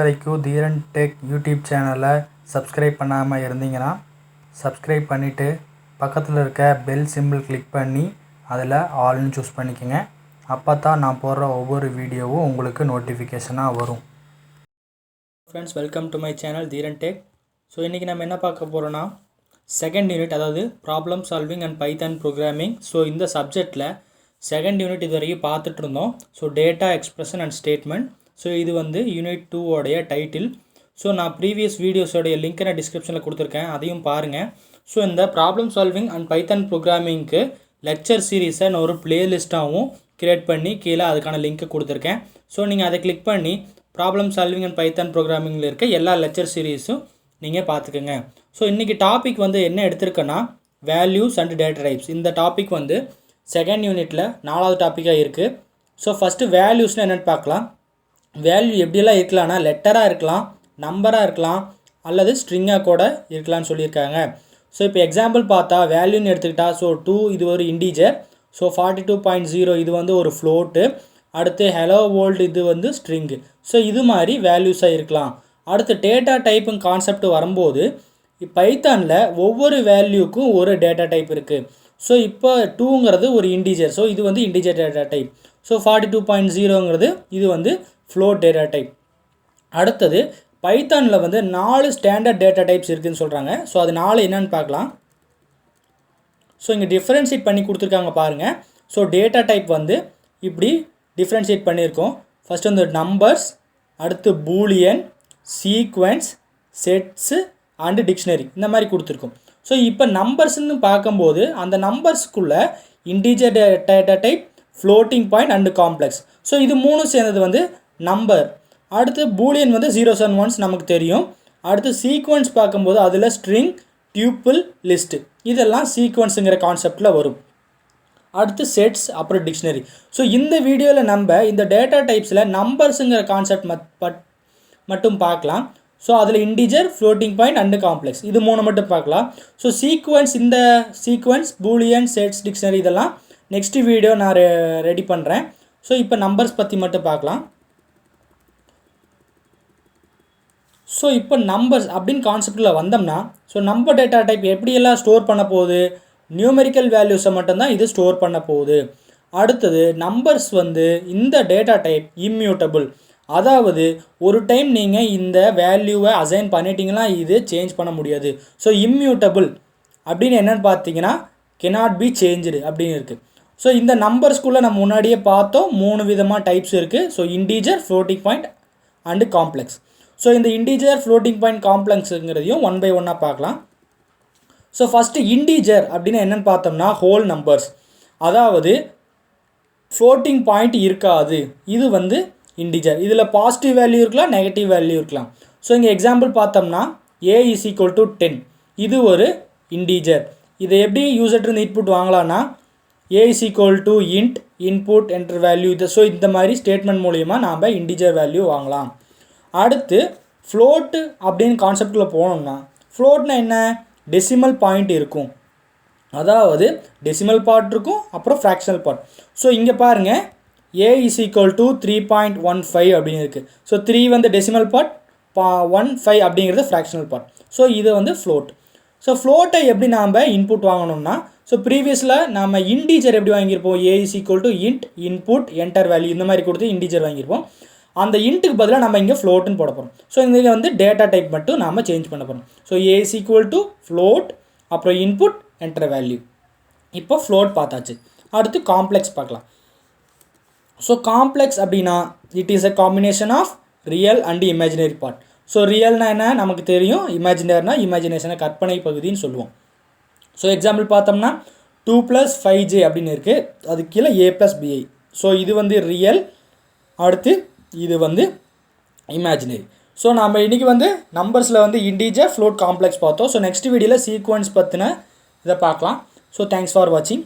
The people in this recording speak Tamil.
இதுவரைக்கும் தீரன் டெக் யூடியூப் சேனலை சப்ஸ்கிரைப் பண்ணாமல் இருந்தீங்கன்னா சப்ஸ்கிரைப் பண்ணிவிட்டு பக்கத்தில் இருக்க பெல் சிம்பிள் கிளிக் பண்ணி அதில் ஆல்னு சூஸ் பண்ணிக்கோங்க. அப்போ தான் நான் போடுற ஒவ்வொரு வீடியோவும் உங்களுக்கு நோட்டிஃபிகேஷனாக வரும். Friends, welcome to my channel Dheeran tech. So இன்றைக்கி நம்ம என்ன பார்க்க போகிறோன்னா செகண்ட் யூனிட், அதாவது problem solving and Python programming. So இந்த சப்ஜெக்டில் செகண்ட் யூனிட் இது வரைக்கும் பார்த்துட்டு இருந்தோம். So data expression and statement. So இது வந்து யூனிட் 2 உடைய டைட்டில். ஸோ நான் ப்ரீவியஸ் வீடியோஸோடைய லிங்க்கை நான் டிஸ்கிரிப்ஷனில் கொடுத்துருக்கேன், அதையும் பாருங்கள். ஸோ இந்த ப்ராப்ளம் சால்விங் அண்ட் பைத்தான் ப்ரோக்ராமிங்க்கு லெக்சர் சீரீஸை நான் ஒரு பிளேலிஸ்ட்டாகவும் க்ரியேட் பண்ணி கீழே அதுக்கான லிங்க்கை கொடுத்துருக்கேன். ஸோ நீங்கள் அதை கிளிக் பண்ணி ப்ராப்ளம் சால்விங் அண்ட் பைத்தான் ப்ரோக்ராமிங்கில் இருக்க எல்லா லெக்சர் சீரீஸும் நீங்கள் பார்த்துக்கோங்க. ஸோ இன்றைக்கி டாபிக் வந்து என்ன எடுத்திருக்கேன்னா வேல்யூஸ் அண்ட் டேட்டா டைப்ஸ். இந்த டாபிக் வந்து செகண்ட் யூனிட்டில் 4வது டாப்பிக்காக இருக்குது. ஸோ ஃபஸ்ட்டு வேல்யூஸ்னால் என்னென்னு பார்க்கலாம். வேல்யூ எப்படியெல்லாம் இருக்கலாம்னா லெட்டராக இருக்கலாம், நம்பராக இருக்கலாம், அல்லது ஸ்ட்ரிங்காக கூட இருக்கலாம்னு சொல்லியிருக்காங்க. ஸோ இப்போ எக்ஸாம்பிள் பார்த்தா வேல்யூன்னு எடுத்துக்கிட்டால், ஸோ 2 இது ஒரு இண்டீஜர், ஸோ 42.0 இது வந்து ஒரு ஃப்ளோட்டு, அடுத்து ஹலோ வேர்ல்டு இது வந்து ஸ்ட்ரிங்கு. ஸோ இது மாதிரி வேல்யூஸாக இருக்கலாம். அடுத்து டேட்டா டைப்புங்க கான்செப்ட் வரும்போது பைத்தானில் ஒவ்வொரு வேல்யூக்கும் ஒரு டேட்டா டைப் இருக்குது. ஸோ இப்போ 2ங்கிறது ஒரு இண்டீஜர், ஸோ இது வந்து இண்டீஜர் டேட்டா டைப். ஸோ 42.0ங்கிறது இது வந்து ஃப்ளோட் டேட்டா டைப். அடுத்தது பைத்தானில் வந்து 4 ஸ்டாண்டர்ட் டேட்டா டைப்ஸ் இருக்குதுன்னு சொல்கிறாங்க. ஸோ அது 4 என்னென்னு பார்க்கலாம். ஸோ இங்கே டிஃப்ரென்ஷியேட் பண்ணி கொடுத்துருக்காங்க பாருங்கள். ஸோ டேட்டா டைப் வந்து இப்படி டிஃப்ரென்ஷியேட் பண்ணியிருக்கோம். ஃபஸ்ட்டு வந்து நம்பர்ஸ், அடுத்து Boolean, sequence, sets and dictionary, இந்த மாதிரி கொடுத்துருக்கோம். ஸோ இப்போ நம்பர்ஸ்ன்னு பார்க்கும்போது அந்த நம்பர்ஸ்க்குள்ளே integer data type, floating point and complex. So இது 3 சேர்ந்தது வந்து நம்பர். அடுத்து பூலியன் வந்து 0s and 1s நமக்கு தெரியும். அடுத்து சீக்வன்ஸ் பார்க்கும்போது அதில் ஸ்ட்ரிங், டியூப்பிள், லிஸ்ட்டு இதெல்லாம் சீக்வன்ஸுங்கிற கான்செப்டில் வரும். அடுத்து செட்ஸ், அப்புறம் டிக்ஷனரி. ஸோ இந்த வீடியோவில் நம்ம இந்த டேட்டா டைப்ஸில் நம்பர்ஸுங்கிற கான்செப்ட் மட்டும் பார்க்கலாம். ஸோ அதில் integer, floating point and complex இது 3 மட்டும் பார்க்கலாம். ஸோ சீக்வன்ஸ், இந்த சீக்வன்ஸ், பூலியன், செட்ஸ், டிக்ஷனரி இதெல்லாம் நெக்ஸ்ட் வீடியோ நான் ரெடி பண்ணுறேன். ஸோ இப்போ நம்பர்ஸ் பற்றி மட்டும் பார்க்கலாம். ஸோ இப்போ நம்பர்ஸ் அப்படின்னு கான்செப்டில் வந்தோம்னா, ஸோ நம்பர் டேட்டா டைப் எப்படியெல்லாம் ஸ்டோர் பண்ண போகுது, நியூமெரிக்கல் வேல்யூஸை மட்டும்தான் இது ஸ்டோர் பண்ண போகுது. அடுத்தது நம்பர்ஸ் வந்து இந்த டேட்டா டைப் இம்மியூட்டபிள், அதாவது ஒரு டைம் நீங்கள் இந்த வேல்யூவை அசைன் பண்ணிட்டீங்கன்னா இது சேஞ்ச் பண்ண முடியாது. ஸோ இம்மியூட்டபிள் அப்படின்னு என்னென்னு பார்த்தீங்கன்னா cannot be changed அப்படின்னு இருக்குது. ஸோ இந்த நம்பர்ஸ்குள்ளே நம்ம முன்னாடியே பார்த்தோம் 3 விதமாக டைப்ஸ் இருக்குது. So integer, floating point and complex. So இந்த இண்டீஜர், ஃப்ளோட்டிங் பாயிண்ட், காம்ப்ளெக்ஸுங்கிறதையும் 1 by 1 பார்க்கலாம். ஸோ ஃபஸ்ட்டு இண்டீஜர் அப்படின்னு என்னென்னு பார்த்தோம்னா ஹோல் நம்பர்ஸ், அதாவது ஃப்ளோட்டிங் பாயிண்ட் இருக்காது, இது வந்து இண்டீஜர். இதில் பாசிட்டிவ் வேல்யூ இருக்கலாம், நெகட்டிவ் வேல்யூ இருக்கலாம். ஸோ இங்கே எக்ஸாம்பிள் பார்த்தோம்னா a is equal to 10 இது ஒரு இண்டீஜர். இதை எப்படி யூசர்ட்டு இன்புட் வாங்கலான்னா a is equal to int input enter value இது. ஸோ இந்த மாதிரி ஸ்டேட்மெண்ட் மூலிமா நாம் இண்டீஜர் வேல்யூ வாங்கலாம். அடுத்து ஃப்ளோட்டு அப்படின்னு கான்செப்டில் போனோம்னா, ஃப்ளோட்னா என்ன, டெசிமல் பாயிண்ட் இருக்கும், அதாவது டெசிமல் பார்ட் இருக்கும், அப்புறம் ஃப்ராக்ஷனல் பார்ட். ஸோ இங்கே பாருங்கள் a is equal to 3.15 அப்படின்னு இருக்குது. ஸோ 3 வந்து டெசிமல் பார்ட், 15 அப்படிங்கிறது ஃப்ராக்ஷனல் பார்ட். ஸோ இது வந்து ஃப்ளோட். ஸோ ஃப்ளோட்டை எப்படி நாம் இன்புட் வாங்கணும்னா, ஸோ ப்ரீவியஸில் நாம் இண்டீஜர் எப்படி வாங்கியிருப்போம், a is equal to int input enter value இந்த மாதிரி கொடுத்து இண்டீஜர் வாங்கியிருப்போம். அந்த இன்ட்டுக்கு பதிலாக நம்ம இங்கே ஃப்ளோட்டுன்னு போட போகிறோம். ஸோ இங்கே வந்து டேட்டா டைப் மட்டும் நாம் சேஞ்ச் பண்ண போகிறோம். So a is equal to float, அப்புறம் input enter value. இப்போ ஃப்ளோட் பார்த்தாச்சு. அடுத்து காம்ப்ளெக்ஸ் பார்க்கலாம். ஸோ காம்ப்ளெக்ஸ் அப்படின்னா it is a combination of real and imaginary part. So ரியல்னா என்ன நமக்கு தெரியும், இமேஜினரினா இமேஜினேஷனை கற்பனை பகுதின்னு சொல்லுவோம். ஸோ எக்ஸாம்பிள் பார்த்தோம்னா 2 + 5j அப்படின்னு இருக்குது, அதுக்கு கீழே a + bi. ஸோ இது வந்து ரியல், அடுத்து இது வந்து இமேஜினரி. ஸோ நம்ம இன்றைக்கி வந்து நம்பர்ஸில் வந்து இண்டீஜர், ஃப்ளோட், காம்ப்ளெக்ஸ் பார்த்தோம். ஸோ நெக்ஸ்ட் வீடியோவில் சீக்வன்ஸ் பற்றின இதை பார்க்கலாம். ஸோ தேங்க்ஸ் ஃபார் வாட்சிங்.